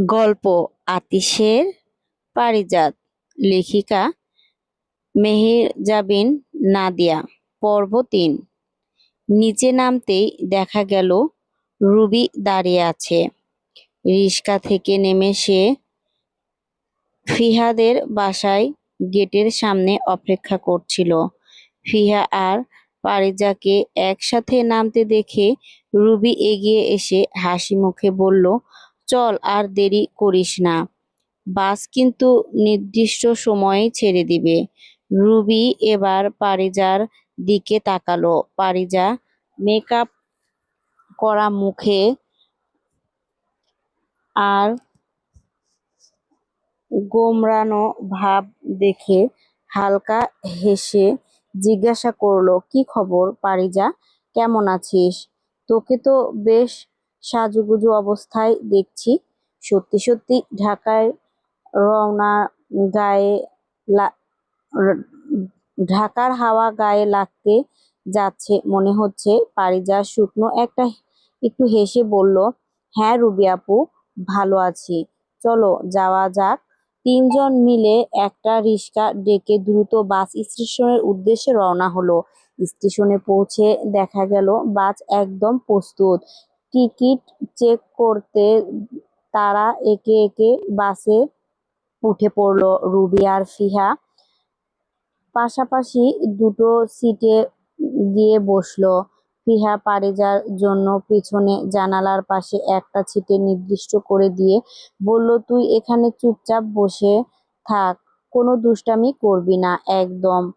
গল্প আতিশের পারিজাত। লেখিকা মেহেজাবিন নাদিয়া। পর্ব ৩। নিচে নামতেই দেখা গেল রুবি দাঁড়িয়ে আছে। রিক্সা থেকে নেমে সে ফিহাদের বাসায় গেটের সামনে অপেক্ষা করছিল। ফিহা আর পারিজাকে একসাথে নামতে দেখে রুবি এগিয়ে এসে হাসি মুখে বলল, চল, আর দেরি করিস না, বাস কিন্তু নির্দিষ্ট সময়ে ছেড়ে দিবে। রুবি এবার পারিজার দিকে তাকালো। পারিজা মেকআপ করা মুখে আর গোমরানো ভাব দেখে হালকা হেসে জিজ্ঞাসা করলো, কি খবর পারিজা, কেমন আছিস? তোকে তো বেশ সাজুগুজু অবস্থায় দেখছি। সত্যি সত্যি ঢাকায় রওনা গায়ে লা- র- ঢাকার হাওয়া গায়ে লাগতে যাচ্ছে মনে হচ্ছে। পারিজা শুকনো একটু হেসে বলল, হ্যাঁ রুবি আপু, ভালো আছি, চলো যাওয়া যাক। তিনজন মিলে একটা রিক্সা ডেকে দ্রুত বাস স্টেশনের উদ্দেশ্যে রওনা হলো। স্টেশনে পৌঁছে দেখা গেল বাস একদম প্রস্তুত। টিকিট চেক করতে তারা একে একে বাসে উঠে পড়ল। রুবি আর ফিহা পাশাপাশি দুটো সিটে গিয়ে বসলো। ফিহা পারিজার জন্য পিছনে জানালার পাশে একটা সিটে নির্দিষ্ট করে দিয়ে বলল, তুই এখানে চুপচাপ বসে থাক, কোনো দুষ্টামি করবি না একদম,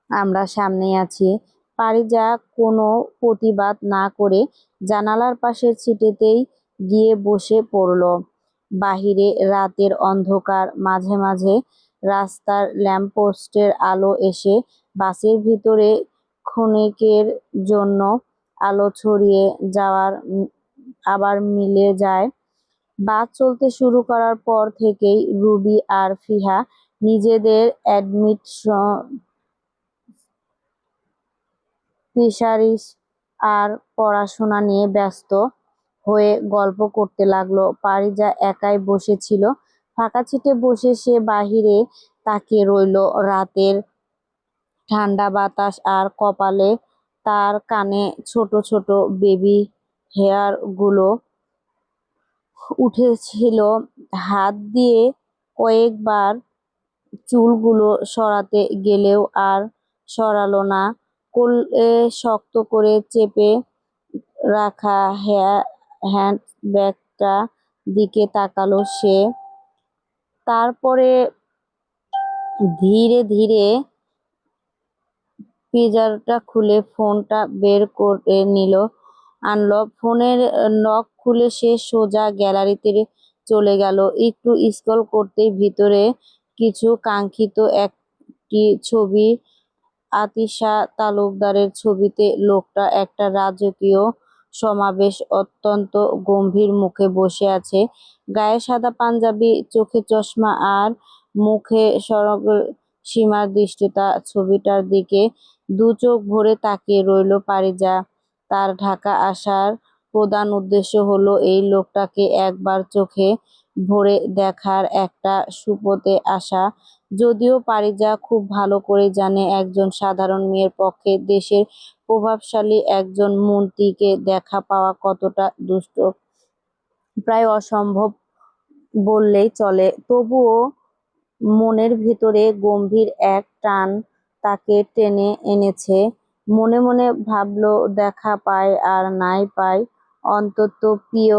আমরা সামনেই আছি। পারিজা কোনো প্রতিবাদ না করে জানালার পাশের সিটেতেই গিয়ে বসে পড়ল। বাহিরে রাতের অন্ধকার, মাঝে মাঝে রাস্তার ল্যাম্পপোস্টের আলো এসে বাসের ভিতরে ক্ষণিকের জন্য আলো ছড়িয়ে আবার মিলে যায়। বাস চলতে শুরু করার পর থেকেই রুবি আর ফিহা নিজেদের ফিশারিস আর পড়াশোনা নিয়ে ব্যস্ত হয়ে গল্প করতে লাগলো। পারিজা একাই বসেছিল ফাঁকা সিটে বসে। সে বাহিরে তাকিয়ে রইল। রাতের ঠান্ডা বাতাস আর কপালে তার কানে ছোট ছোট বেবি হেয়ার গুলো উঠেছিল। হাত দিয়ে কয়েকবার চুলগুলো সরাতে গেলেও আর সরালো না। কোলে শক্ত করে চেপে রাখা হ্যান্ড ব্যাগটা দিকে তাকালো সে। তারপরে ধীরে ধীরে পিজারটা খুলে ফোনটা বের করে আনলো। ফোনের লক খুলে সে সোজা গ্যালারিতে চলে গেল। একটু স্ক্রল করতেই ভিতরে কিছু কাঙ্ক্ষিত একটি ছবি। আতিশা তালুকদারের ছবিতে লোকটা একটা রাজকীয় সমাবেশ, অত্যন্ত গম্ভীর মুখে বসে আছে। গায়ে সাদা পাঞ্জাবি, চোখে চশমা আর মুখে সীমার দৃষ্টতা। ছবিটার দিকে দু চোখ ভরে তাকিয়ে রইল পারিজা। তার ঢাকা আসার প্রধান উদ্দেশ্য হলো এই লোকটাকে একবার চোখে ভরে দেখার, একটা সুপথে আসা। যদিও পারিজা খুব ভালো করে জানে একজন সাধারণ মেয়ের পক্ষে দেশের প্রভাবশালী একজন মন্ত্রীকে দেখা পাওয়া কতটা দুষ্ট, প্রায় অসম্ভব বললেই চলে। তবুও মনের ভিতরে গম্ভীর এক টান তাকে টেনে এনেছে। মনে মনে ভাবল, দেখা পায় আর নাই পায়, অন্তত প্রিয়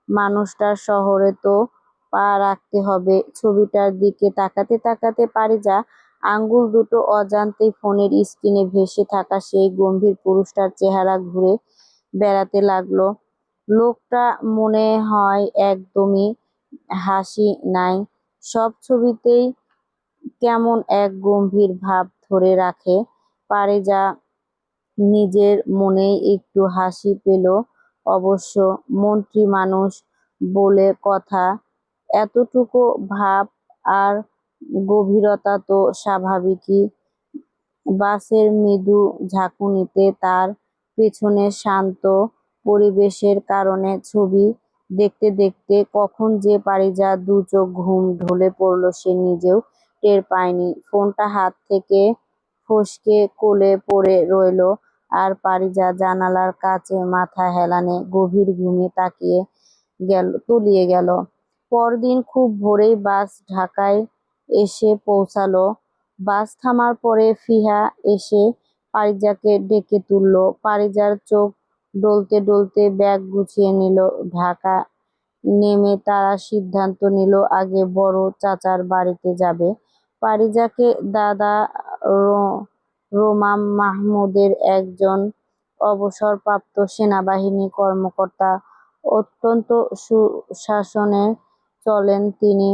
মানুষটার শহরে তো পা রাখতে হবে। ছবিটার দিকে তাকাতে তাকাতে পারিজা আঙ্গুল দুটো অজান্তেই ফোনের স্ক্রিনে ভেসে থাকা সেই গম্ভীর পুরুষটার চেহারা ঘুরে বেড়াতে লাগলো। লোকটা মনে হয় একদমই হাসি নাই, সব ছবিতেই কেমন এক গম্ভীর ভাব ধরে রাখে। পারিজা নিজের মনেই একটু হাসি পেল অবশ্য। মন্ত্রী মানুষ বলে কথা, এতটুকু ভাব আর গভীরতা তো স্বাভাবিকই। বাসের মৃদু ঝাঁকুনিতে তার পেছনে শান্ত পরিবেশের কারণে ছবি দেখতে দেখতে কখন যে পারিজা দু চোখ ঘুম ঢলে পড়লো সে নিজেও টের পায়নি। ফোনটা হাত থেকে ফসকে কোলে পড়ে রইলো, আর পারিজা জানালার কাছে মাথা হেলানে গভীর ঘুমে তলিয়ে গেল। পরদিন খুব ভোরেই বাস ঢাকায় এসে পৌঁছালো। বাস থামার পরে ফিহা এসে পারিজাকে ডেকে তুললো। পারিজার চোখ ডলতে ডলতে ব্যাগ গুছিয়ে নিল। ঢাকা নেমে তারা সিদ্ধান্ত নিল আগে বড় চাচার বাড়িতে যাবে। পারিজাকে দাদা রোমাম মাহমুদের একজন অবসরপ্রাপ্ত সেনাবাহিনী কর্মকর্তা। অত্যন্ত সুশাসনে চলেন তিনি।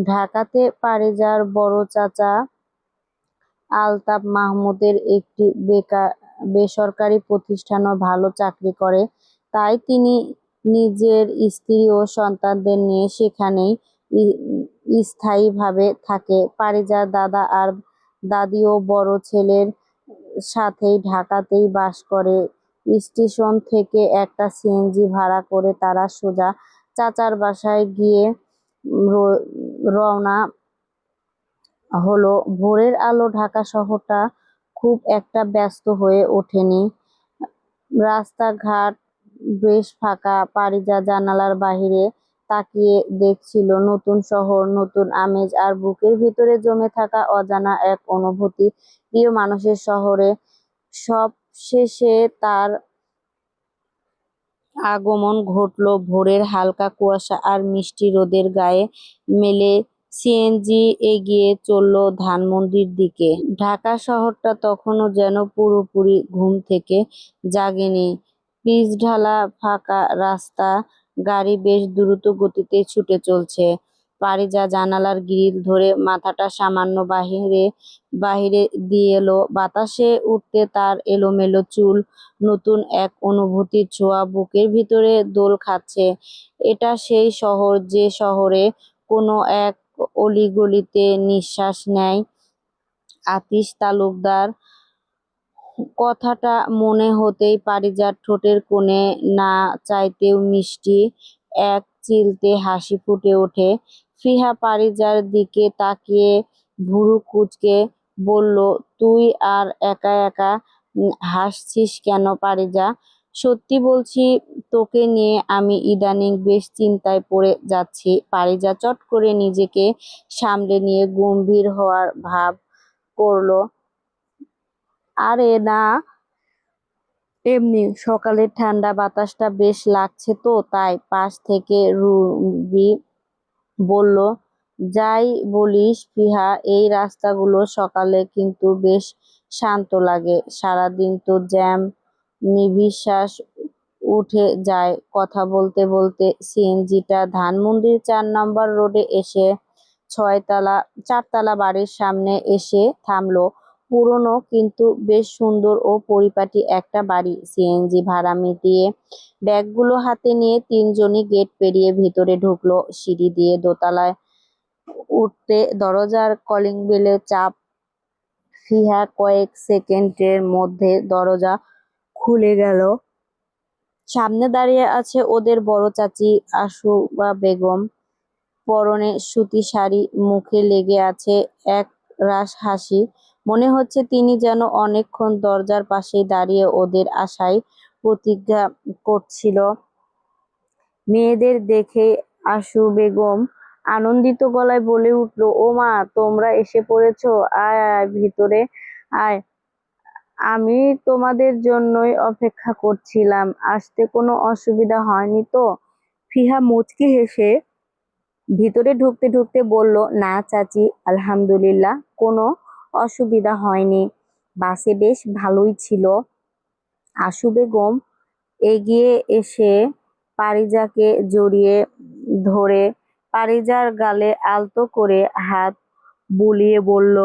ঢাকাতে পারিজার বড় চাচা আলতাফ মাহমুদের একটি বেসরকারি প্রতিষ্ঠানে ভালো চাকরি করে, তাই তিনি নিজের স্ত্রী ও সন্তানদের নিয়ে সেখানেই স্থায়ীভাবে থাকে। পারিজার দাদা আর দাদিও বড় ছেলের সাথেই ঢাকাতেই বাস করে। স্টেশন থেকে একটা সিএনজি ভাড়া করে তারা সোজা চাচার বাসায় গিয়ে রওনা হলো। ভোরের আলো ঢাকা শহরটা খুব একটা ব্যস্ত হয়ে ওঠেনি। রাস্তাঘাট বেশ ফাঁকা। পারিজা জানালার বাহিরে তাকিয়ে দেখছিল নতুন শহর, নতুন আমেজ আর বুকের ভিতরে জমে থাকা অজানা এক অনুভূতি। প্রিয় মানুষের শহরে সবশেষে তার আগমন ঘটল। ভোরের হালকা কুয়াশা আর মিষ্টি রোদের গায়ে মেলে সিএনজি এগিয়ে চলল ধানমন্ডির দিকে। ঢাকা শহরটা তখনও যেন পুরোপুরি ঘুম থেকে জাগেনি। পিচঢালা ফাঁকা রাস্তা, গাড়ি বেশ দ্রুত গতিতে ছুটে চলছে। পারিজা জানালার গ্রিল ধরে মাথাটা সামান্য বাহিরে দিয়ে এলো। বাতাসে উঠতে তার এলোমেলো চুল নতুন এক অনুভূতির ছোঁয়া বুকের ভিতরে দোল খাচ্ছে। এটা সেই শহর যে শহরে কোনো এক অলিগলিতে নিঃশ্বাস নেয় আতিশ তালুকদার। কথাটা মনে হতেই পারিজার ঠোঁটের কোণে না চাইতেও মিষ্টি এক চিলতে হাসি ফুটে ওঠে। ফিহা পারিজার দিকে তাকিয়ে ভুরু কুঁচকে বলল, তুই আর একা একা হাসছিস কেন পারিজা? সত্যি বলছি, তোকে নিয়ে আমি ইদানিং বেশ চিন্তায় পড়ে যাচ্ছি। পারিজা চট করে নিজেকে সামলে নিয়ে গম্ভীর হওয়ার ভাব করলো। আরে না, এমনি সকালের ঠান্ডা বাতাসটা বেশ লাগছে তো তাই। পাশ থেকে রুবি বলল, যাই বলিস ফিহা, এই রাস্তাগুলো সকালে কিন্তু বেশ শান্ত লাগে। সারাদিন তো জ্যাম নির্বিশ্বাস উঠে যায়। কথা বলতে বলতে সিএনজিটা ধানমন্ডির ৪ নম্বর রোডে এসে চারতলা বাড়ির সামনে এসে থামলো। পুরনো কিন্তু বেশ সুন্দর ও পরিপাটি একটা বাড়ি। সিএনজি ভাড়া মিটিয়ে ব্যাগগুলো হাতে নিয়ে তিনজনই গেট পেরিয়ে ভিতরে ঢুকলো। সিঁড়ি দিয়ে দোতলায় উঠতে দরজার কলিং বেলে চাপ। ফিহা কয়েক সেকেন্ডের মধ্যে দরজা খুলে গেল। সামনে দাঁড়িয়ে আছে ওদের বড় চাচি আশুবা বেগম। পরনে সুতি শাড়ি, মুখে লেগে আছে এক রাশ হাসি। মনে হচ্ছে তিনি যেন অনেকক্ষণ দরজার পাশেই দাঁড়িয়ে ওদের আশায় প্রতীক্ষা করছিল। মেয়েদের দেখে আশু বেগম আনন্দিত গলায় বলে উঠল, ও মা, তোমরা এসে পড়েছো, আয় আয় ভিতরে আয়। আমি তোমাদের জন্যই অপেক্ষা করছিলাম। আসতে কোনো অসুবিধা হয়নি তো? ফিহা মুচকি হেসে ভিতরে ঢুকতে ঢুকতে বলল, না চাচি, আলহামদুলিল্লাহ, কোনো অসুবিধা হয়নি। বাসে বেশ ভালোই ছিল। আশু বেগম এগিয়ে এসে পারিজাকে জড়িয়ে ধরে পারিজার গালে আলতো করে হাত বুলিয়ে বলল,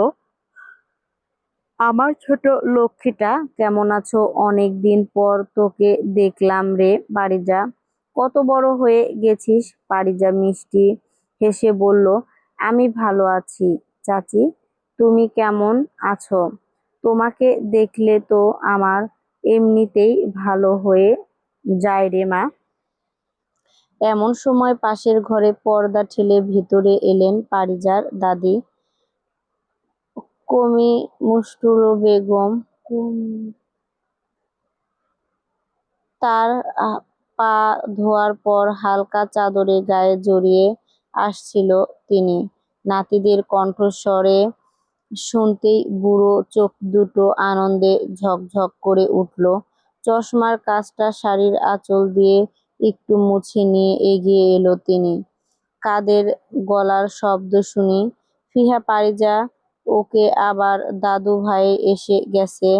আমার ছোট লক্ষ্মীটা, কেমন আছো? অনেক দিন পর তোকে দেখলাম রে পারিজা। কত বড় হয়ে গেছিস। পারিজা মিষ্টি হেসে বলল, আমি ভালো আছি চাচি, তুমি কেমন আছো? তোমাকে দেখলে তো আমার এমনিতেই ভালো হয়ে যায় রে মা। এমন সময় পাশের ঘরে পর্দা ঠেলে ভিতরে এলেন পারিজার দাদি কমি মুস্টুরো বেগম। তার পা ধোয়ার পর হালকা চাদরে গায়ে জড়িয়ে আসছিল তিনি। নাতিদের কণ্ঠস্বরে শুনতেই বুড়ো চোখ দুটো আনন্দে ঝকঝক করে উঠল। চশমার কাঁচটা শাড়ির আঁচল দিয়ে একটু মুছে নিয়ে এগিয়ে এলো তিনি। কাদের গলার শব্দ শুনি, ফিহা পারিজা, ওকে আবার দাদু ভাই এসে গেছে।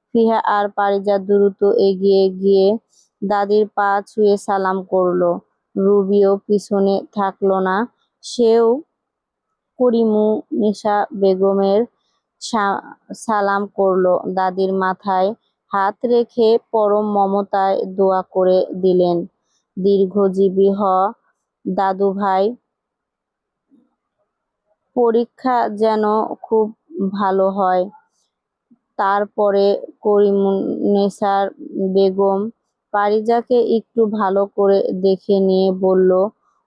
ফিহা আর পারিজা দ্রুত এগিয়ে গিয়ে দাদির পা ছুঁয়ে সালাম করলো। রুবিও পিছনে থাকলো না, সেও করিমুন্নেসা বেগমের সালাম করলো। দাদির মাথায় হাত রেখে পরম মমতায় দোয়া করে দিলেন, দীর্ঘজীবী হ দাদু ভাই, পরীক্ষা যেন খুব ভালো হয়। তারপরে করিমুন্নেসা বেগম পারিজাকে একটু ভালো করে দেখে নিয়ে বলল,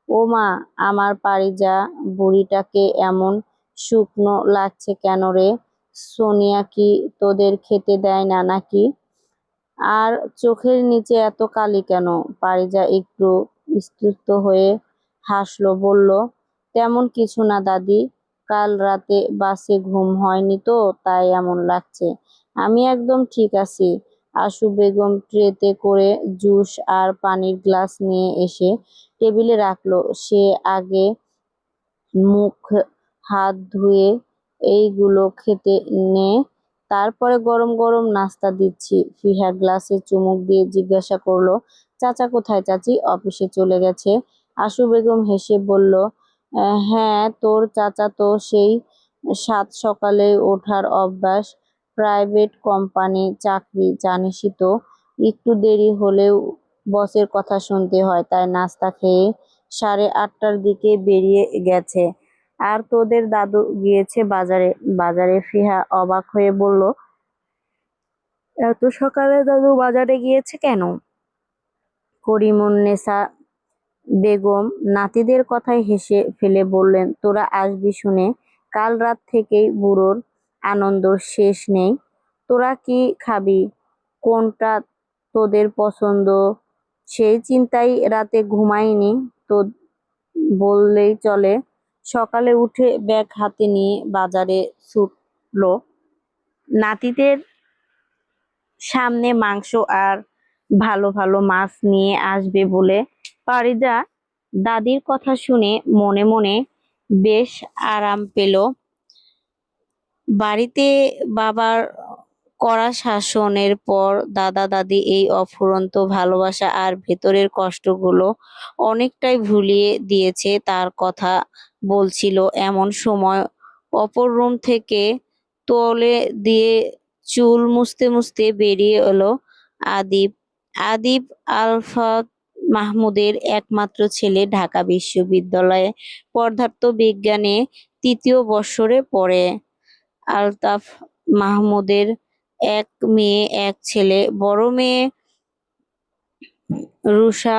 ও মা, আমার পারিজা বুড়িটাকে এমন শুকনো লাগছে কেন রে? সোনিয়া কি তোদের খেতে দেয় না নাকি? আর চোখের নিচে এত কালি কেন? পারিজা একটু স্তব্ধ হয়ে হাসল, বলল, তেমন কিছু না দাদি, কাল রাতে বাসে ঘুম হয়নি তো তাই এমন লাগছে। আমি একদম ঠিক আছি। আশু বেগম ট্রেতে করে জুস আর পানির গ্লাস নিয়ে এসে টেবিলে রাখলো। সে আগে মুখ হাত ধুয়ে এইগুলো খেতে নে, তারপরে গরম গরম নাস্তা দিচ্ছি। ফিহা গ্লাসে চুমুক দিয়ে জিজ্ঞাসা করলো, চাচা কোথায় চাচি? অফিসে চলে গেছে। আশু বেগম হেসে বলল, হ্যাঁ, তোর চাচা তো সেই সাত সকালে ওঠার অভ্যাস, প্রাইভেট কোম্পানি চাকরি, জানিসই তো, একটু দেরি হলেও বসের কথা শুনতে হয়, তাই নাস্তা খেয়ে 8:30টার দিকে বেরিয়ে গেছে। আর তোদের দাদু গিয়েছে বাজারে। বাজারে? ফিহা অবাক হয়ে বলল, এত সকালে দাদু বাজারে গিয়েছে কেন? করিমুন্নেসা বেগম নাতিদের কথায় হেসে ফেলে বললেন, তোরা আসবি শুনে কাল রাত থেকেই বুড়োর আনন্দর শেষ নেই। তোরা কি খাবি, কোনটা তোদের পছন্দ, সেই চিন্তায় রাতে ঘুমাইনি তো বললেই চলে। সকালে উঠে ব্যাগ হাতে নিয়ে বাজারে ছুটল। নাতিদের সামনে মাংস আর ভালো ভালো মাছ নিয়ে আসবে বলে। পারিজা দাদির কথা শুনে মনে মনে বেশ আরাম পেল। বাড়িতে বাবার কড়া শাসনের পর দাদা দাদি এই অফুরন্ত ভালোবাসা আর ভেতরের কষ্টগুলো অনেকটাই ভুলিয়ে দিয়েছে। তার কথা বলছিল এমন সময় অপর রুম থেকে তোয়ালে দিয়ে চুল মুছতে মুছতে বেরিয়ে এলো আদিব। আদিব আলফাত মাহমুদের একমাত্র ছেলে, ঢাকা বিশ্ববিদ্যালয়ে পদার্থ বিজ্ঞানে 3য় বর্ষে পড়ে। আলতাফ মাহমুদের এক মেয়ে এক ছেলে। বড় মেয়ে রুষা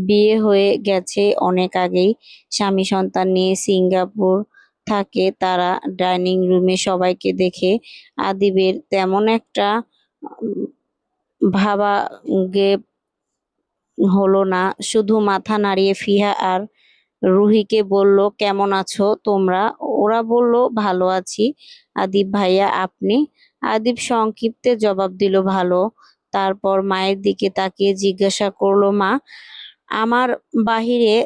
বিয়ে হয়ে গেছে অনেক আগেই, স্বামী সন্তান নিয়ে সিঙ্গাপুর থাকে তারা। ডাইনিং রুমে সবাইকে দেখে আদিবের তেমন একটা ভাবাগে হলো না, শুধু মাথা নাড়িয়ে ফিহা আর রুহিকে বলল, কেমন আছো তোমরা? ওরা বলল, ভালো আছি। আদিব ভাইয়া, আপনি? আদিব সংক্ষিপ্তে জবাব দিল, ভালো। তারপর মায়ের দিকে তাকিয়ে জিজ্ঞাসা করলো, মা, আমার বাহিরে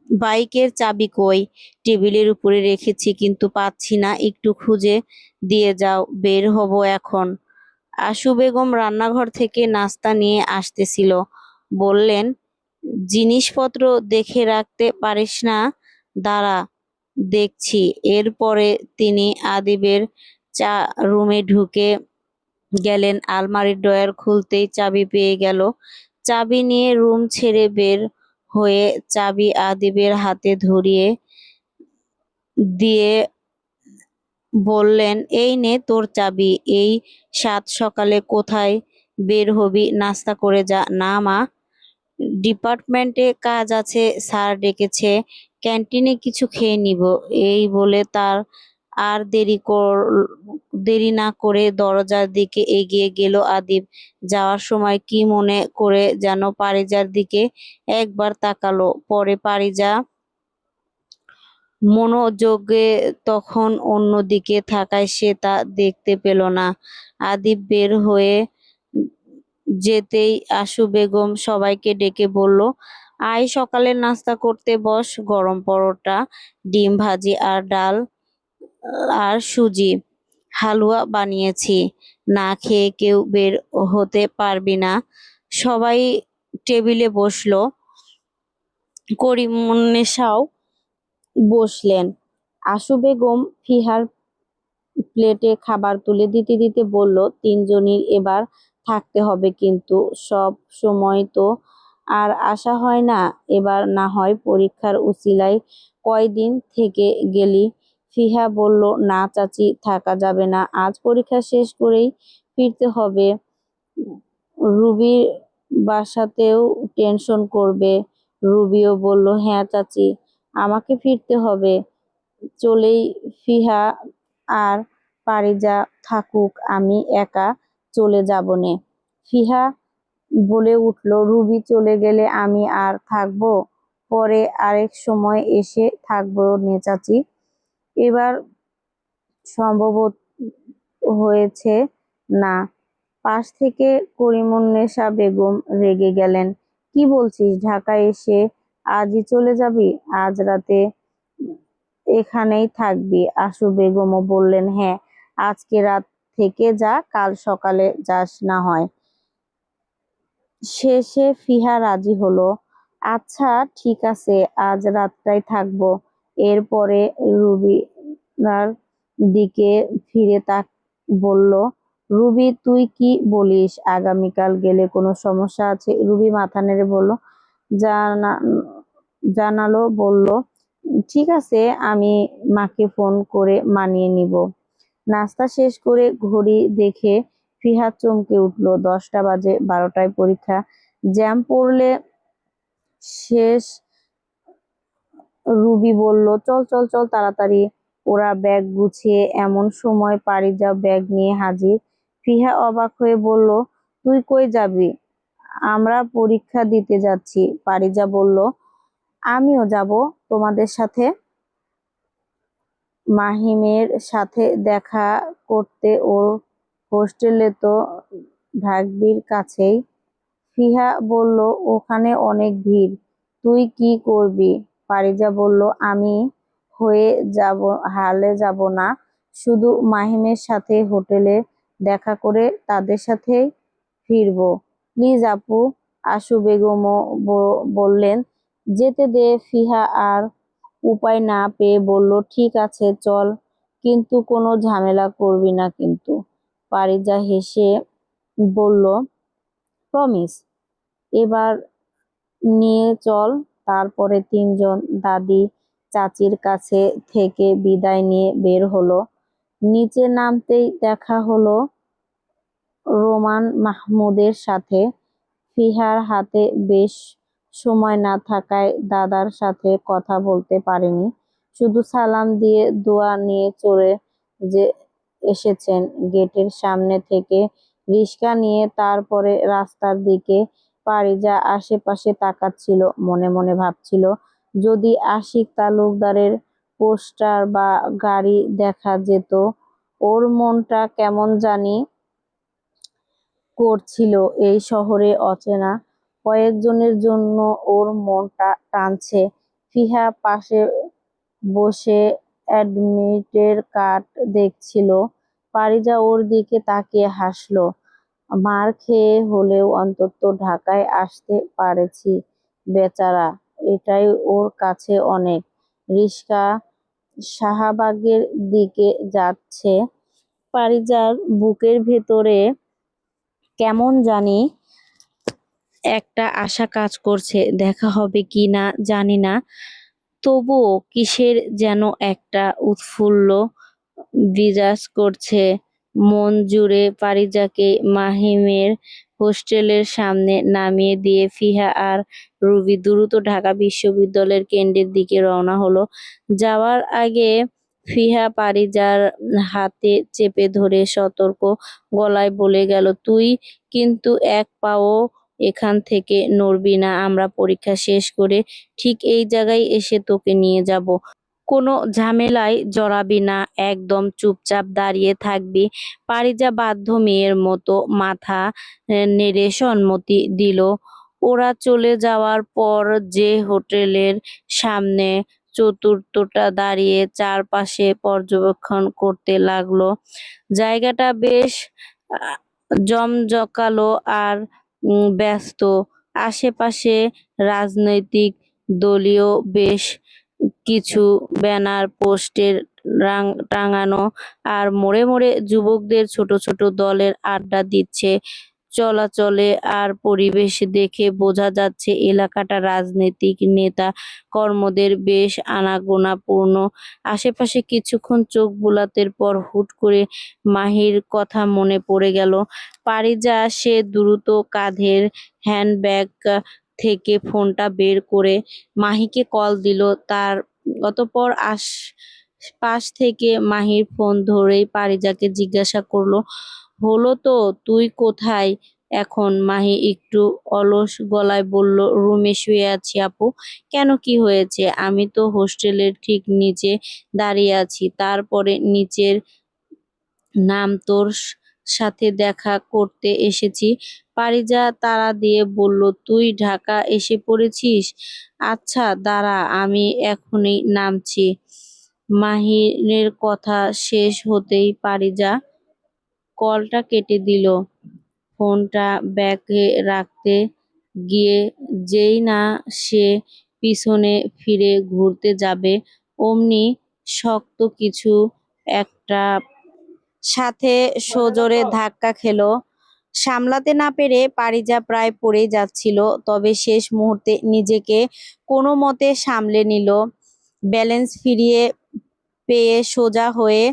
বাইকের চাবি কই? টেবিলের উপরে রেখেছি কিন্তু পাচ্ছি না, একটু খুঁজে দিয়ে যাও, বের হব এখন। আশু বেগম রান্নাঘর থেকে নাস্তা নিয়ে আসতেছিল, বললেন, জিনিসপত্র দেখে রাখতে পারিস না? দাঁড়া, দেখছি। এরপরে তিনি আদিবের রুমে ঢুকে গেলেন। আলমারির ড্রয়ার খুলতেই চাবি পেয়ে গেল। চাবি নিয়ে রুম ছেড়ে বের হয়ে চাবি আদিবের হাতে ধরিয়ে দিয়ে বললেন, এই নে তোর চাবি। এই সাত সকালে কোথায় বের হবি? নাস্তা করে যা। না মা, ডিপার্টমেন্টে কাজ আছে, স্যার ডেকেছে, ক্যান্টিনে কিছু খেয়ে নিব। এই বলে তার আর দেরি না করে দরজার দিকে এগিয়ে গেল আদিব। যাওয়ার সময় কি মনে করে যেন পারিজার দিকে একবার তাকালো, পরে পারিজা মনোযোগে তখন অন্যদিকে থাকায় সে তা দেখতে পেল না। আদিব বের হয়ে যেতেই আশু বেগম সবাইকে ডেকে বলল, আয় সকালের নাস্তা করতে বস, গরম পরোটা, ডিম ভাজি আর ডাল আর সুজি হালুয়া বানিয়েছি। না খেয়ে কেউ বের হতে পারবি না। সবাই টেবিলে বসলো। করিমুন্নেসাও বসলেন। আশু বেগম ফিহার প্লেটে খাবার তুলে দিতে দিতে বলল, তিনজনই এবার থাকতে হবে কিন্তু, সব সময় তো আর আসা হয় না, এবার না হয় পরীক্ষার উছিলায় কয়দিন থেকে গেলি। ফিহা বলল, না চাচি, থাকা যাবে না, আজ পরীক্ষা শেষ করেই ফিরতে হবে। রুবির বাসাতেও টেনশন করবে। রুবিও বলল, হ্যাঁ চাচি, আমাকে ফিরতে হবে। চলেই ফিহা আর পারিজা থাকুক, আমি একা চলে যাবনে। ফিহা বলে উঠল, রুবি চলে গেলে আমি আর থাকবো? পরে আরেক সময় এসে থাকবো নে চাচি। এবার সম্ভব হয়েছে না। পাশ থেকে করিমুন্নেসা বেগম রেগে গেলেন, কি বলছিস, ঢাকায় এসে আজই চলে যাবি? আজ রাতে এখানেই থাকবি? আশু বেগমও বললেন, হ্যাঁ, আজকে রাত থেকে যা, কাল সকালে যাস না হয়। শেষে ফিহা রাজি হলো। আচ্ছা ঠিক আছে, আজ রাতটাই থাকবো। এরপরে রুবিনার দিকে ফিরে তাক বলল, রুবি তুই কি বলিস, আগামীকাল গেলে কোনো সমস্যা আছে? রুবি মাথা নেড়ে বলল, জানা জানালো বলল, ঠিক আছে, আমি মাকে ফোন করে মানিয়ে নিব। নাস্তা শেষ করে ঘড়ি দেখে ফিহা চমকে উঠল, 10টা বাজে, 12টায় পরীক্ষা। জ্যাম পড়লে শেষ। রুবি বলল, চল চল চল তাড়াতাড়ি। ওরা ব্যাগ গুছিয়ে এমন সময় পারিজা ব্যাগ নিয়ে হাজির। ফিহা অবাক হয়ে বলল, তুই কই যাবি? আমরা পরীক্ষা দিতে যাচ্ছি। পারিজা বলল, আমিও যাব তোমাদের সাথে। মাহিমের সাথে দেখা করতে, ওর হোস্টেলে তো ঢাকবির কাছেই। ফিহা বলল, ওখানে অনেক ভিড়, তুই কি করবি? পারিজা বলল, আমি হালে যাব না, শুধু মাহিমের সাথে হোটেলে দেখা করে তাদের সাথেই ফিরবো। প্লিজ আপু। আশু বেগমও বললেন, যেতে দে। ফিহা আর উপায় না পেয়ে বলল, ঠিক আছে চল, কিন্তু কোনো ঝামেলা করবি না কিন্তু। পারিজা হেসে বলল, প্রমিস। এবার নিয়ে চল। তারপরে তিনজন দাদি চাচির কাছে থেকে বিদায় নিয়ে বের হলো। নিচে নামতেই দেখা হলো রোমান মাহমুদের সাথে। ফিহার হাতে বেশ সময় না থাকায় দাদার সাথে কথা বলতে পারেনি, শুধু সালাম দিয়ে দোয়া নিয়ে চলে যে এসেছেন। গেটের সামনে থেকে রিক্সা নিয়ে তারপরে রাস্তার দিকে। পারিজা আশেপাশে তাকাচ্ছিল, মনে মনে ভাবছিল, যদি আশিক তালুকদারের পোস্টার বা গাড়ি দেখা যেত। ওর মনটা কেমন জানি করছিল, এই শহরে অচেনা কয়েকজনের জন্য ওর মনটা টানছে। ফিহা পাশে বসে অ্যাডমিটের কার্ড দেখছিল। পারিজা ওর দিকে তাকিয়ে হাসলো, মার খেয়ে হলেও অন্তত ঢাকায় আসতে পারেছি বেচারা, এটাই ওর কাছে অনেক। রিক্সা শাহবাগের দিকে যাচ্ছে। পারিজার বুকের ভেতরে কেমন জানি একটা আশা কাজ করছে, দেখা হবে কি না জানি না, তবুও কিসের যেন একটা উৎফুল্ল বিরাজ করছে মন জুড়ে। পারিজাকে মাহিমের হোস্টেলের সামনে নামিয়ে দিয়ে ফিহা আর রুবি দ্রুত ঢাকা বিশ্ববিদ্যালয়ের কেন্দ্রের দিকে রওনা হলো। যাওয়ার আগে ফিহা পারিজার হাতে চেপে ধরে সতর্ক গলায় বলে গেল, তুই কিন্তু এক পাও এখান থেকে নড়বি না। আমরা পরীক্ষা শেষ করে ঠিক এই জায়গায় এসে তোকে নিয়ে যাব। কোনো ঝামেলায় জড়াবি না, একদম চুপচাপ দাঁড়িয়ে থাকবি। পারিজা বাধ্য মেয়ের মতো মাথা নেড়ে সম্মতি দিল। ওরা চলে যাওয়ার পর যে হোটেলের সামনে চতুর্থটা দাঁড়িয়ে চারপাশে পর্যবেক্ষণ করতে লাগলো। জায়গাটা বেশ আহ, জমজকালো আর ব্যস্ত। আশেপাশে রাজনৈতিক দলীয় বেশ কিছু ব্যানার পোস্টের টাঙানো, আর মোড়ে মোড়ে যুবকদের ছোট ছোট দলের আড্ডা দিচ্ছে। চলাচলে আর পরিবেশ দেখে বোঝা যাচ্ছে এলাকাটা রাজনৈতিক নেতা কর্মদের বেশ আনাগোনাপূর্ণ। আশেপাশে কিছুক্ষণ চোখ বুলাতের পর হুট করে মাহির কথা মনে পড়ে গেল। পারিজা সে দ্রুত কাঁধের হ্যান্ডব্যাগ থেকে ফোনটা বের করে মাহিকে কল দিল। তার অতঃপর পাশ থেকে মাহির ফোন ধরেই পারিজাকে জিজ্ঞাসা করলো, হলো তো, তুই কোথায় এখন? মাহি একটু অলস গলায় বলল, রুমে শুয়ে আছি আপু। কেন, কি হয়েছে? আমি তো হোস্টেলের ঠিক নিচে দাঁড়িয়ে আছি। তারপরে নিচের নাম, তোর সাথে দেখা করতে এসেছি। পারিজা তাড়া দিয়ে বলল, তুই ঢাকা এসে পড়েছিস? আচ্ছা দাঁড়া, আমি এখনই নামছি। মাহিরের কথা শেষ হতেই পারিজা কলটা কেটে দিল। ফোনটা ব্যাগে রাখতে গিয়ে যেই না সে পিছনে ফিরে ঘুরতে যাবে, অমনি শক্ত কিছু একটা সাথে সজোরে ধাক্কা খেলো। সামলাতে না পেরে পারিজা প্রায় পড়ে যাচ্ছিল, তবে শেষ মুহূর্তে নিজেকে কোনো মতে সামলে নিল। ব্যালেন্স ফিরিয়ে পেয়ে সোজা হয়ে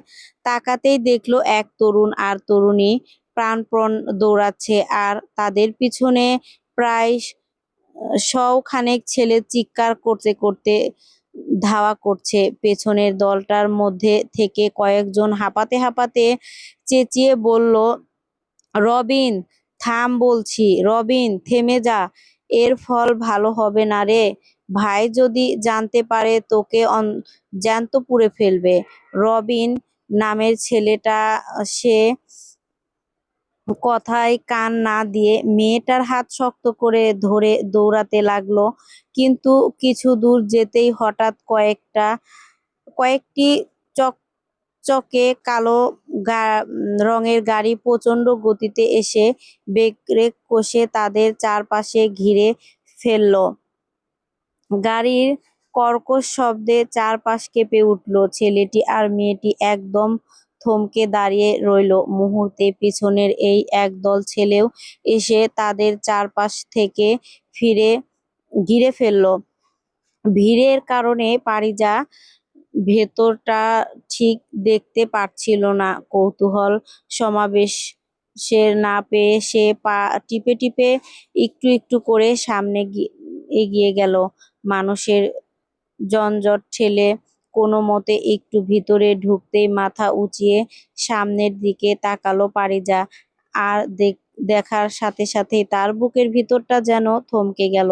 তাকাতেই দেখলো এক তরুণ আর তরুণী প্রাণপণ দৌড়াচ্ছে, আর তাদের পিছনে প্রায় শখানেক ছেলে চিৎকার করতে করতে ধাওয়া করছে। পেছনের দলটার মধ্যে থেকে কয়েকজন হাঁপাতে হাঁপাতে চেঁচিয়ে বলল, রবিন থাম বলছি, রবিন থেমে যা, এর ফল ভালো হবে না রে। ভাই যদি জানতে পারে তোকে জ্যান্ত পুড়ে ফেলবে। রবিন নামের ছেলেটা, সে কথায় কান না দিয়ে মেয়েটার হাত শক্ত করে ধরে দৌড়াতে লাগলো। কিন্তু কিছু দূর যেতেই হঠাৎ কয়েকটি চকচকে কালো রঙের গাড়ি প্রচণ্ড গতিতে এসে ব্রেক কষে তাদের চারপাশে ঘিরে ফেলল। গাড়ির কর্কশ শব্দে চারপাশ কেঁপে উঠল। ছেলেটি আর মেয়েটি একদম থমকে দাঁড়িয়ে রইল। মুহূর্তে পিছনের এই একদল ছেলেও এসে তাদের চারপাশ থেকে ঘিরে ফেলল। ভিড়ের কারণে পারিজা ভেতরটা ঠিক দেখতে পারছিল না। কৌতূহল সমাবেশের না পেয়ে সে পা টিপে টিপে একটু একটু করে সামনে এগিয়ে গেল। মানুষের জঞ্জট ঠেলে কোনো মতে একটু ভিতরে ঢুকতেই মাথা উঁচিয়ে সামনের দিকে তাকালো পারিজা। আর দেখার সাথে সাথেই তার বুকের ভিতরটা যেন থমকে গেল।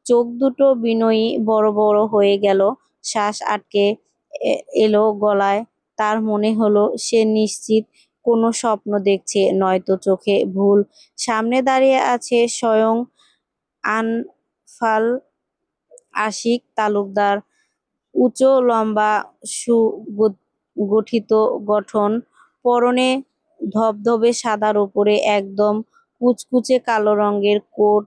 চোখ দুটো বিনয়ী বড় বড় হয়ে গেল। শ্বাস আটকে এলো গলায়। তার মনে হলো সে নিশ্চিত কোনো স্বপ্ন দেখছে, নয়তো চোখে ভুল। সামনে দাঁড়িয়ে আছে স্বয়ং আনফাল আশিক তালুকদার। উঁচু লম্বা সুগঠিত গঠন, পরনে ধবধবে সাদার উপরে একদম কুচকুচে কালো রঙের কোট,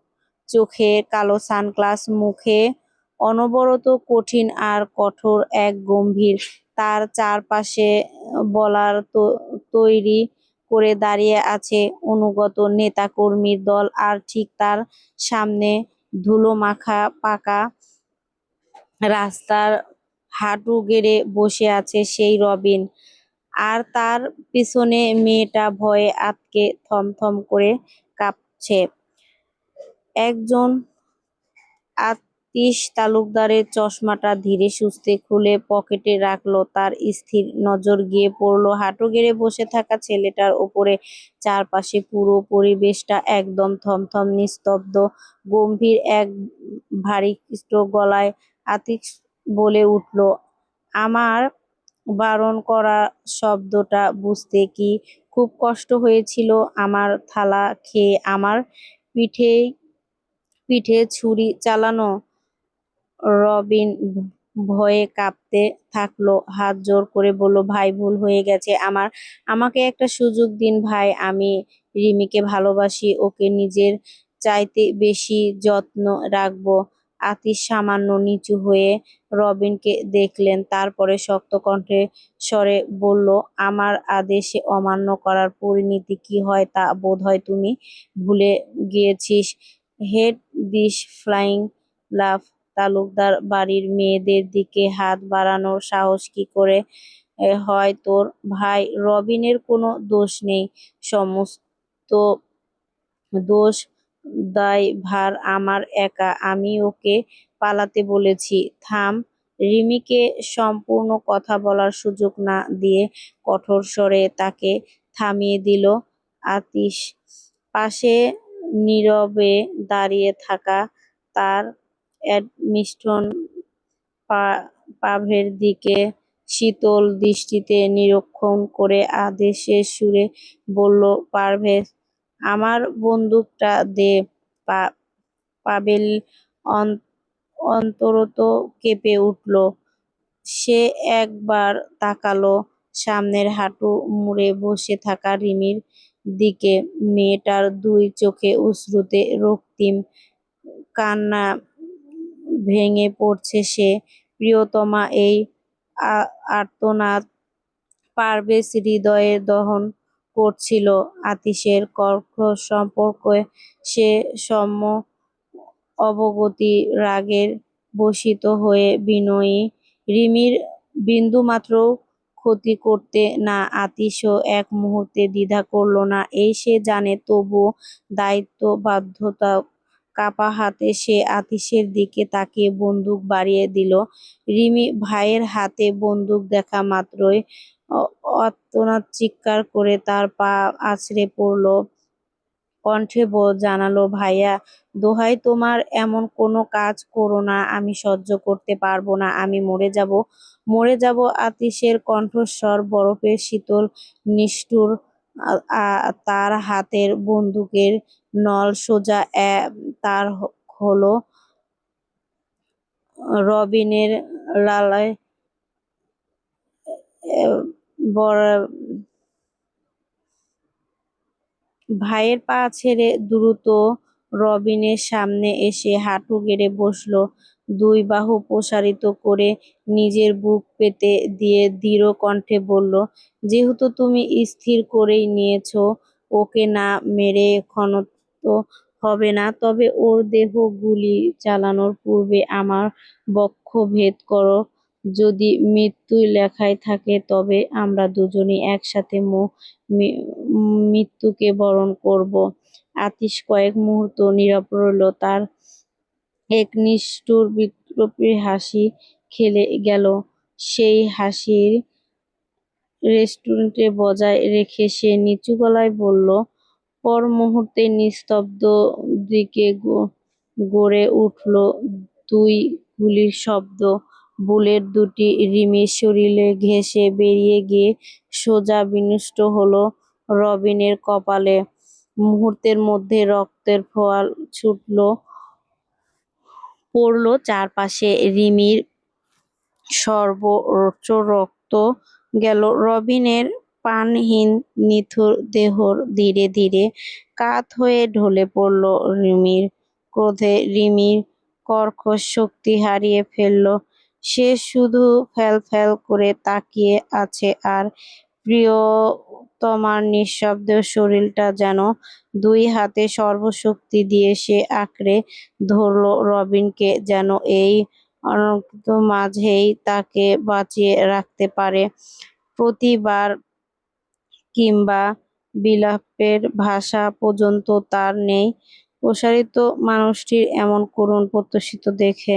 চোখে কালো সানগ্লাস, মুখে অনবরত কঠিন আর কঠোর এক গম্ভীর। তার চারপাশে বলার তৈরি করে দাঁড়িয়ে আছে অনুগত নেতাকর্মীর দল, আর ঠিক তার সামনে ধুলো মাখা পাকা রাস্তার হাঁটু গেড়ে বসে আছে সেই রবিন। আর তার পিছনে মেয়েটা ভয়ে আঁতকে থমথম করে কাঁপছে। করছে। একজন আতিশ তালুকদারের চশমাটা ধীরে সুস্থে খুলে পকেটে রাখলো। তার স্থির নজর গিয়ে পড়ল হাঁটু গেড়ে বসে থাকা ছেলেটার উপরে। চারপাশে পুরো পরিবেশটা একদম থমথম নিস্তব্ধ। গম্ভীর এক ভারী গলায় আতিশ বলে উঠল, আমার বারণ করা শব্দটা বুঝতে কি খুব কষ্ট হয়েছিল? আমার থালা খেয়ে আমার পিঠে পিঠে ছুরি চালানো? রবিন ভয়ে কাঁপতে থাকলো, হাত জোর করে বলল, ভাই ভুল হয়ে গেছে আমার, আমাকে একটা সুযোগ দিন ভাই। আমি রিমিকে ভালোবাসি, ওকে নিজের চাইতে বেশি যত্ন রাখবো। আতিশ সামান্য নিচু হয়ে রবিনকে দেখলেন, তারপরে শক্ত কণ্ঠে স্বরে বলল, আমার আদেশে অমান্য করার পরিণতি কি হয় তা বোধহয় তুমি ভুলে গিয়েছিস। হেড দিস ফ্লাইং লাভ। তালুকদার বাড়ির মেয়েদের দিকে হাত বাড়ানোর সাহস কি করে হয় তোর? ভাই রবিনের কোনো দোষ নেই, সমস্ত দোষ দায়ভার আমার একা। আমি ওকে পালাতে বলেছি। থাম। রিমিকে সম্পূর্ণ কথা বলার সুযোগ না দিয়ে কঠোর স্বরে তাকে থামিয়ে দিল আতিশ। পাশে নীরবে দাঁড়িয়ে থাকা তার অ্যাডমিনিস্ট্রেটর পাভের দিকে শীতল দৃষ্টিতে নিরীক্ষণ করে আদেশের সুরে বলল, পারভেজ, আমার বন্দুকটা দে। পাভেল অন্তরত কেঁপে উঠল। সে একবার তাকালো সামনের হাঁটু মুড়ে বসে থাকা রিমির দিকে। মেয়েটার দুই চোখে অশ্রুতে রক্তিম, কান্না ভেঙে পড়ছে সে। প্রিয়তমা, এই আর্তনাদ পারভেজ হৃদয়ে দহন করছিল। আতিশের কর্কশ সম্পর্কে সে সম্য অবগতি, রাগের বশিত হয়ে বিনয়ী রিমির বিন্দুমাত্র ক্ষতি করতে না আতিশও এক মুহূর্তে দ্বিধা করল না। এই সে জানে, তবুও দায়িত্ব বাধ্যতা কাঁপা হাতে সে আতিশের দিকে তাকিয়ে বন্দুক বাড়িয়ে দিল। রিমি ভাইয়ের হাতে বন্দুক দেখা মাত্রই আর্তনাদ চিৎকার করে তার পা আছড়ে পড়ল। কণ্ঠে জানালো, ভাইয়া, দোহাই তোমার, এমন কোনো কাজ করো না, আমি সহ্য করতে পারবো না, আমি মরে যাব, মরে যাব। আতিশের কণ্ঠস্বর বরফের শীতল, নিষ্ঠুর। তার হাতের বন্দুকের নল সোজা তার হলো রবিনের লালায় ভাইয়ের পা ছেড়ে দ্রুত রবিনের সামনে এসে হাঁটু গেড়ে বসল। দুই বাহু প্রসারিত করে নিজের বুক পেতে দিয়ে দৃঢ় কণ্ঠে বলল, যেহেতু তুমি স্থির করেই নিয়েছ ওকে না মেরে ক্ষান্ত হবে না, তবে ওর দেহ গুলি চালানোর পূর্বে আমার বক্ষ ভেদ করো। যদি মৃত্যুই লেখায় থাকে তবে আমরা দুজনেই একসাথে মৃত্যুকে বরণ করব। আতিশ কয়েক মুহূর্ত নীরব রইল। তার এক নিষ্ঠুর বিদ্রূপী হাসি খেলে গেল। সেই হাসির রেস্টুরেন্টে বজায় রেখে সে নিচু গলায় বলল, পর মুহূর্তে নিস্তব্ধ দিকে গড়ে উঠল দুই গুলির শব্দ। বুলেট দুটি রিমির শরীরে ঘেঁষে বেরিয়ে গিয়ে সোজা বিনষ্ট হলো রবিনের কপালে। মুহূর্তের মধ্যে রক্তের ফোঁয়া ছুটল পড়ল চারপাশে। রিমির সর্বোচ্চ রক্ত গেল। রবিনের প্রাণহীন নিথর দেহ ধীরে ধীরে কাত হয়ে ঢলে পড়ল রিমির ক্রোধে। রিমির কর্কশ শক্তি হারিয়ে ফেলল। সে শুধু ফ্যাল ফ্যাল করে তাকিয়ে আছে, আর প্রিয়তমার নিঃশব্দ শরীরটা যেন দুই হাতে সর্বশক্তি দিয়ে সে আঁকড়ে ধরল রবিনকে, যেন এই অনন্ত মাঝেই তাকে বাঁচিয়ে রাখতে পারে। প্রতিবার কিংবা বিলাপের ভাষা পর্যন্ত তার নেই। প্রসারিত মানুষটির এমন করুণ প্রত্যাশিত দেখে